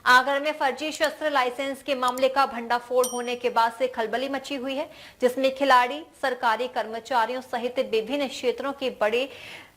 आगरा में फर्जी शस्त्र लाइसेंस के मामले का भंडाफोड़ होने के बाद से खलबली मची हुई है, जिसमें खिलाड़ी, सरकारी कर्मचारियों सहित विभिन्न क्षेत्रों के बड़े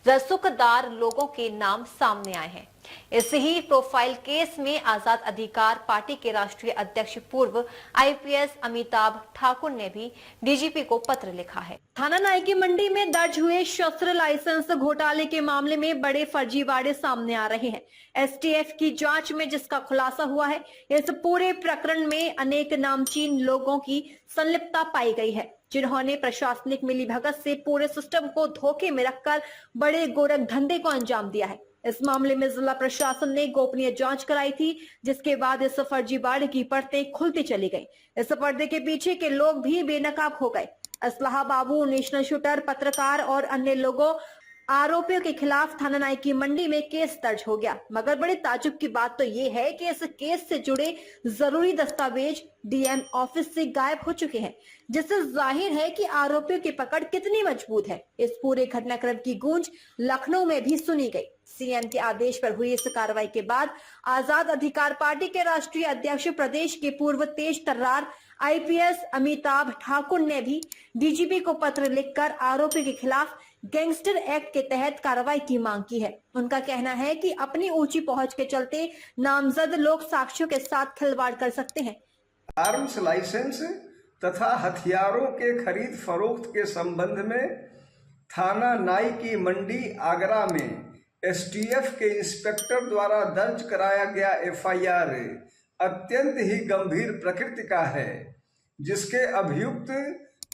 रसूखदार लोगों के नाम सामने आए हैं। इस ही प्रोफाइल केस में आजाद अधिकार पार्टी के राष्ट्रीय अध्यक्ष पूर्व आईपीएस अमिताभ ठाकुर ने भी डीजीपी को पत्र लिखा है। थाना नायकी मंडी में दर्ज हुए शस्त्र लाइसेंस घोटाले के मामले में बड़े फर्जीवाड़े सामने आ रहे हैं। एसटीएफ की जांच में जिसका खुलासा हुआ है, इस पूरे प्रकरण में अनेक नामचीन लोगों की संलिप्तता पाई गई है, जिन्होंने प्रशासनिक मिलीभगत से पूरे सिस्टम को धोखे में रखकर बड़े गोरख धंधे को अंजाम दिया है। इस मामले में जिला प्रशासन ने गोपनीय जांच कराई थी, जिसके बाद इस फर्जीवाड़े की परतें खुलती चली गई। इस पर्दे के पीछे के लोग भी बेनकाब हो गए। असलहा बाबू, नेशनल शूटर, पत्रकार और अन्य लोगों आरोपियों के खिलाफ थाना नायकी मंडी में केस दर्ज हो गया। मगर बड़े ताजुब की बात तो ये है कि इस केस से जुड़े जरूरी दस्तावेज डीएम ऑफिस से गायब हो चुके हैं, जिससे जाहिर है कि आरोपियों की पकड़ कितनी मजबूत है। इस पूरे घटनाक्रम की गूंज लखनऊ में भी सुनी गई। सीएम के आदेश पर हुई इस कार्रवाई के बाद आजाद अधिकार पार्टी के राष्ट्रीय अध्यक्ष, प्रदेश के पूर्व तेज तर्रार आईपीएस अमिताभ ठाकुर ने भी डीजीपी को पत्र लिखकर आरोपी के खिलाफ गैंगस्टर एक्ट के तहत कार्रवाई की मांग की है। उनका कहना है कि अपनी ऊंची पहुंच के चलते नामजद लोग साक्ष्यों के साथ खिलवाड़ कर सकते हैं। आर्म्स लाइसेंस तथा हथियारों के खरीद फरोख्त के संबंध में थाना नायकी मंडी आगरा में एसटीएफ के इंस्पेक्टर द्वारा दर्ज कराया गया एफआईआर अत्यंत ही गंभीर प्रकृति का है, जिसके अभियुक्त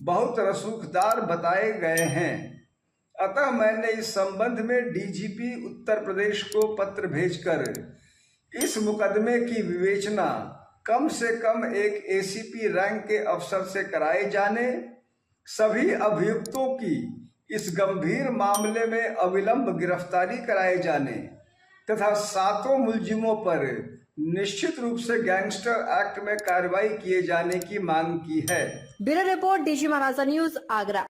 बहुत रसूखदार बताए गए हैं। अतः मैंने इस संबंध में डीजीपी उत्तर प्रदेश को पत्र भेजकर इस मुकदमे की विवेचना कम से कम एक एसीपी रैंक के अफसर से कराए जाने, सभी अभियुक्तों की इस गंभीर मामले में अविलंब गिरफ्तारी कराए जाने तथा सातों मुलजिमों पर निश्चित रूप से गैंगस्टर एक्ट में कार्रवाई किए जाने की मांग की है। ब्यूरो रिपोर्ट, डीजी महाराजा न्यूज, आगरा।